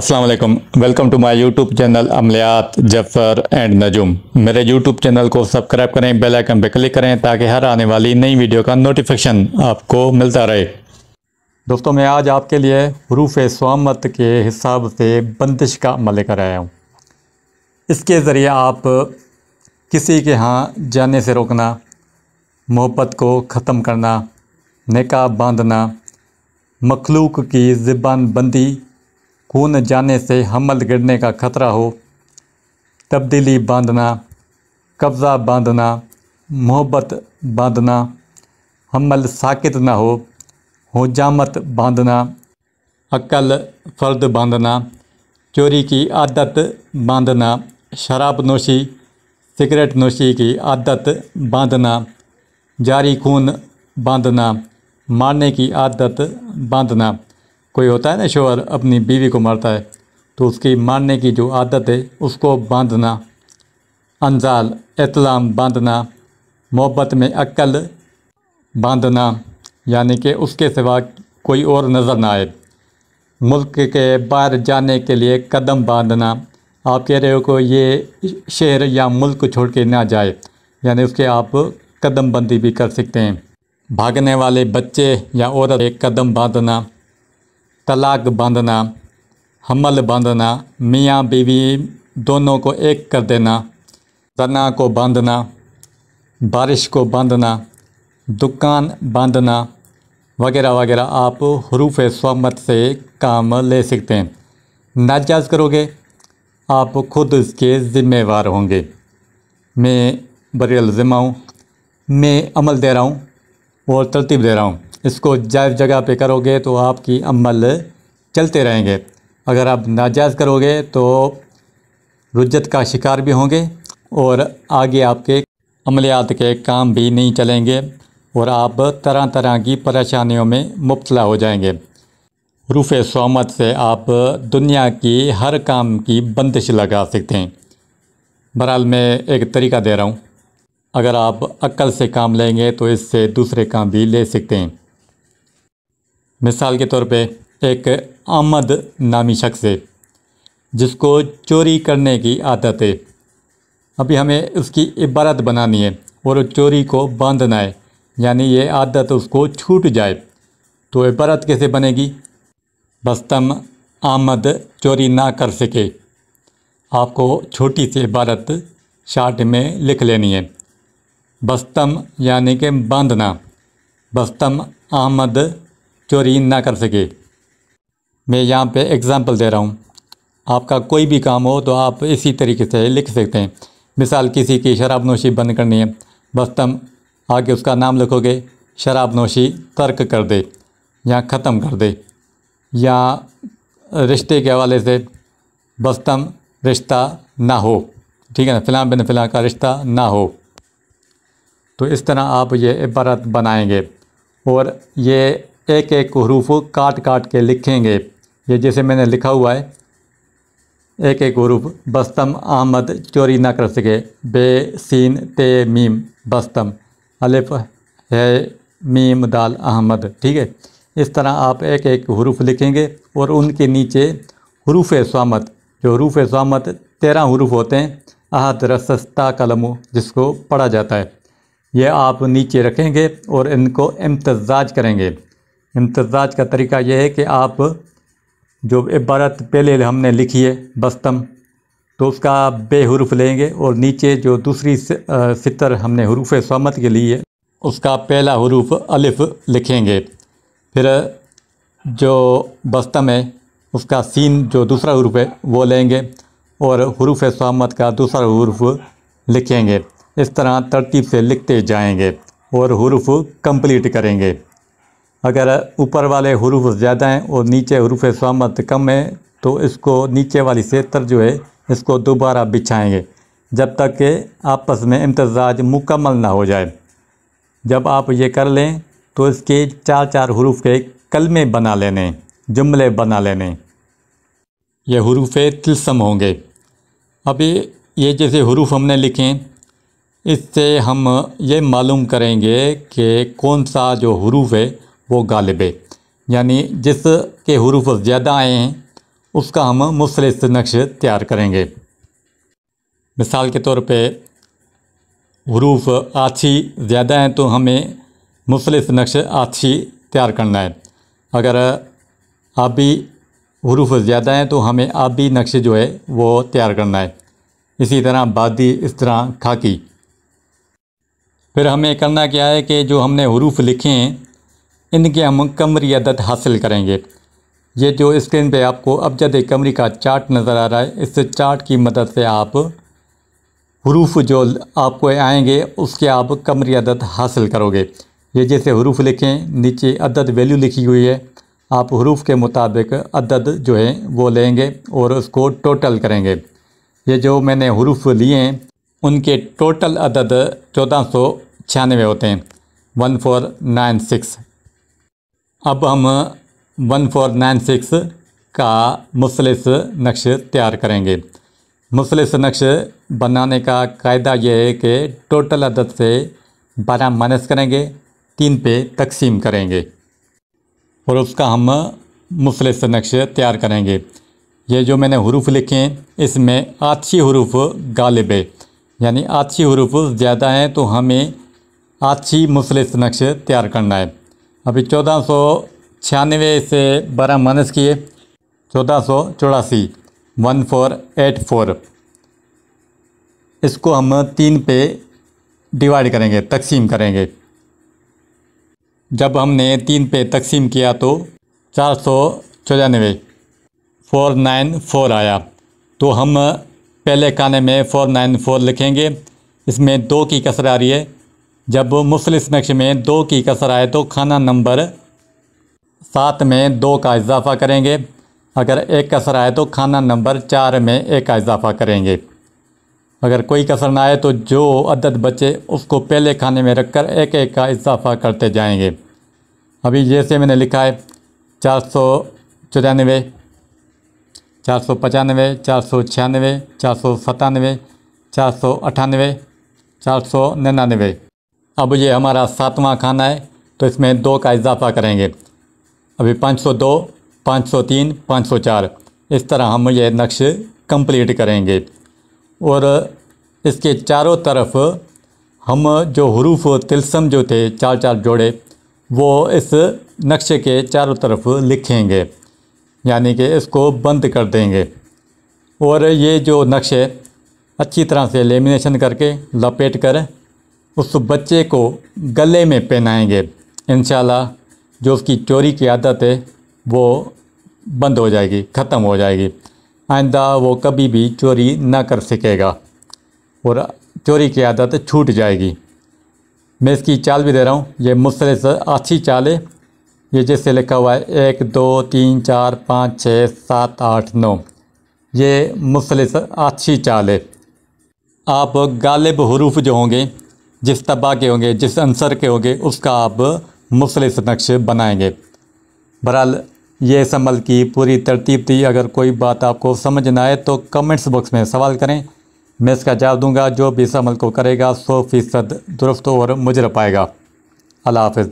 अस्सलाम वालेकुम। Welcome to my YouTube channel Amliyat Zafar and Nujum. मेरे यूट्यूब चैनल को सब्सक्राइब करें, बेल आइकन पर क्लिक करें ताकि हर आने वाली नई वीडियो का नोटिफिकेशन आपको मिलता रहे। दोस्तों, मैं आज आपके लिए हरूफ स्वामत के हिसाब से बंदिश का अमल लेकर आया हूँ। इसके ज़रिए आप किसी के यहाँ जाने से रोकना, मोहब्बत को ख़त्म करना, निकाह बांधना, मखलूक की ज़बान बंदी, खून जाने से हमल गिरने का ख़तरा हो, तब्दीली बांधना, कब्ज़ा बांधना, मोहब्बत बांधना, हमल साकित ना हो, हुजामत बांधना, अक्ल फ़र्द बांधना, चोरी की आदत बांधना, शराब नोशी, सिगरेट नोशी की आदत बांधना, जारी खून बांधना, मारने की आदत बांधना। कोई होता है ना, शोहर अपनी बीवी को मारता है तो उसकी मारने की जो आदत है उसको बांधना, अंजाल इत्लाम बांधना, मोहब्बत में अक्ल बांधना यानी कि उसके सिवा कोई और नज़र ना आए, मुल्क के बाहर जाने के लिए कदम बांधना। आप कह रहे हो कि ये शहर या मुल्क छोड़ के ना जाए, यानी उसके आप कदम बंदी भी कर सकते हैं। भागने वाले बच्चे या औरत एक कदम बांधना, तलाक बांधना, हमल बांधना, मियाँ बीवी दोनों को एक कर देना, जना को बांधना, बारिश को बांधना, दुकान बांधना वगैरह वगैरह आप हरूफ स्वामत से काम ले सकते हैं। नाजायज़ करोगे आप खुद इसके ज़िम्मेवार होंगे। मैं बरियल ज़िम्मा हूँ, मैं अमल दे रहा हूँ और तरतीब दे रहा हूँ। इसको जायज़ जगह पे करोगे तो आपकी अमल चलते रहेंगे। अगर आप नाजायज़ करोगे तो रुज्जत का शिकार भी होंगे और आगे आपके अमलियात के काम भी नहीं चलेंगे और आप तरह तरह की परेशानियों में मुब्तला हो जाएंगे। हरूफ स्वामत से आप दुनिया की हर काम की बंदिश लगा सकते हैं। बहरहाल मैं एक तरीका दे रहा हूँ, अगर आप अक्ल से काम लेंगे तो इससे दूसरे काम भी ले सकते हैं। मिसाल के तौर पे एक अहमद नामी शख्स है जिसको चोरी करने की आदत है। अभी हमें उसकी इबारत बनानी है और चोरी को बांधना है, यानी ये आदत उसको छूट जाए। तो इबारत कैसे बनेगी? बस्तम अहमद चोरी ना कर सके। आपको छोटी सी इबारत शार्ट में लिख लेनी है। बस्तम यानी कि बांधना, बस्तम अहमद चोरी ना कर सके। मैं यहाँ पे एग्ज़ाम्पल दे रहा हूँ, आपका कोई भी काम हो तो आप इसी तरीके से लिख सकते हैं। मिसाल किसी की शराब नोशी बंद करनी है, बस्तम आगे उसका नाम लिखोगे, शराब नोशी तर्क कर दे या ख़त्म कर दे। या रिश्ते के हवाले से बस्तम रिश्ता ना हो, ठीक है ना, फ़िलाँ बिन फ़िलाँ का रिश्ता ना हो। तो इस तरह आप ये इबारत बनाएंगे और ये एक एक हरूफ काट काट के लिखेंगे। ये जैसे मैंने लिखा हुआ है, एक एक हरूफ बस्तम अहमद चोरी ना कर सके, बे सीन ते मीम बस्तम, अलिफ है मीम दाल अहमद, ठीक है। इस तरह आप एक एक हरूफ लिखेंगे और उनके नीचे हरूफ स्वामत, जो हरूफ स्वामत 13 हरूफ होते हैं, अहद रसस्ता कलमो जिसको पढ़ा जाता है, ये आप नीचे रखेंगे और इनको इम्तजाज करेंगे। इम्तजाज का तरीका यह है कि आप जो इबारत पहले हमने लिखी है बस्तम, तो उसका बे हुरूफ लेंगे और नीचे जो दूसरी सितर हमने हरूफ स्वामत के लिए उसका पहला हुरूफ अलिफ लिखेंगे। फिर जो बस्तम है उसका सीन जो दूसरा हुरूफ है वो लेंगे और हरूफ स्वामत का दूसरा हुरूफ लिखेंगे। इस तरह तरतीब से लिखते जाएंगे और हुरूफ कंप्लीट करेंगे। अगर ऊपर वाले हुरूफ ज़्यादा हैं और नीचे हरूफ स्वामत कम है तो इसको नीचे वाली सेतर जो है इसको दोबारा बिछाएंगे जब तक कि आपस में इम्तजाज मुकम्मल ना हो जाए। जब आप ये कर लें तो इसके 4-4 हरूफ के कलमे बना लेने, जुमले बना लेने, ये हरूफ तिलस्म होंगे। अभी ये जैसे हरूफ हमने लिखे, इससे हम ये मालूम करेंगे कि कौन सा जो हरूफ है वो गालिब है, यानी जिसके हुरूफ ज़्यादा आए हैं उसका हम मुसलिस नक्श तैयार करेंगे। मिसाल के तौर पे हरूफ आछी ज़्यादा हैं तो हमें मुसलिस नक्श आछी तैयार करना है। अगर आबी हरूफ ज़्यादा हैं तो हमें आबी नक्श जो है वो तैयार करना है। इसी तरह बादी, इस तरह खाकी। फिर हमें करना क्या है कि जो हमने हरूफ लिखे हैं इनके हम कमरी अदद हासिल करेंगे। ये जो स्क्रीन पे आपको अबजद कमरी का चार्ट नज़र आ रहा है, इस चार्ट की मदद से आप हरूफ जो आपको आएंगे उसके आप कमरी अदद हासिल करोगे। ये जैसे हरूफ लिखें, नीचे अदद वैल्यू लिखी हुई है, आप हरूफ के मुताबिक अदद जो है वो लेंगे और उसको टोटल करेंगे। ये जो मैंने हरूफ लिए हैं उनके टोटल अदद 1496 होते हैं, 1496। अब हम 1496 का मुसलिस नक्श तैयार करेंगे। मुसलिस नक्श बनाने का कायदा यह है कि टोटल अदद से 12 माइनस करेंगे, 3 पे तकसीम करेंगे और उसका हम मुसलिस नक्श तैयार करेंगे। ये जो मैंने हरूफ लिखे हैं इसमें आछी हरूफ गालिब है, यानी आछी हरूफ ज़्यादा हैं तो हमें आछी मुसलिस नक्श तैयार करना है। अभी 1496 से 12 माइनस किए, 1484, 1484। इसको हम 3 पे डिवाइड करेंगे, तकसीम करेंगे। जब हमने 3 पे तकसीम किया तो 494, 494 आया। तो हम पहले खाने में 494 लिखेंगे। इसमें 2 की कसर आ रही है। जब मुसलिस नक्श में 2 की कसर आए तो खाना नंबर 7 में 2 का इजाफ़ा करेंगे। अगर 1 कसर आए तो खाना नंबर 4 में 1 का इजाफ़ा करेंगे। अगर कोई कसर ना आए तो जो अदद बचे उसको पहले खाने में रखकर 1-1 का इजाफ़ा करते जाएंगे। अभी जैसे मैंने लिखा है 494, 495, 496, 497, 498, 499। अब ये हमारा 7वां खाना है तो इसमें 2 का इजाफ़ा करेंगे। अभी 502, 503, 504, इस तरह हम ये नक्श कंप्लीट करेंगे। और इसके चारों तरफ हम जो हरूफ तिलस्म जो थे 4-4 जोड़े वो इस नक्शे के चारों तरफ लिखेंगे, यानी कि इसको बंद कर देंगे। और ये जो नक्शे अच्छी तरह से लेमिनेशन करके लपेट कर उस बच्चे को गले में पहनाएंगे। इंशाल्लाह जो उसकी चोरी की आदत है वो बंद हो जाएगी, ख़त्म हो जाएगी। आइंदा वो कभी भी चोरी ना कर सकेगा और चोरी की आदत छूट जाएगी। मैं इसकी चाल भी दे रहा हूँ। ये मुसलिस आछी चाल है। ये जैसे लिखा हुआ है 1 2 3 4 5 6 7 8 9, ये मुसलिस आछी चाल है। आप गालिब हरूफ जो होंगे, जिस तबा के होंगे, जिस अंसर के होंगे, उसका आप मुसलिस नक्श बनाएंगे। बहरहाल ये इस अमल की पूरी तरतीब थी। अगर कोई बात आपको समझ ना आए तो कमेंट्स बॉक्स में सवाल करें, मैं इसका जवाब दूंगा। जो भी इस अमल को करेगा 100% दुरुस्त और मुजर पाएगा। अल्लाह हाफ़िज़।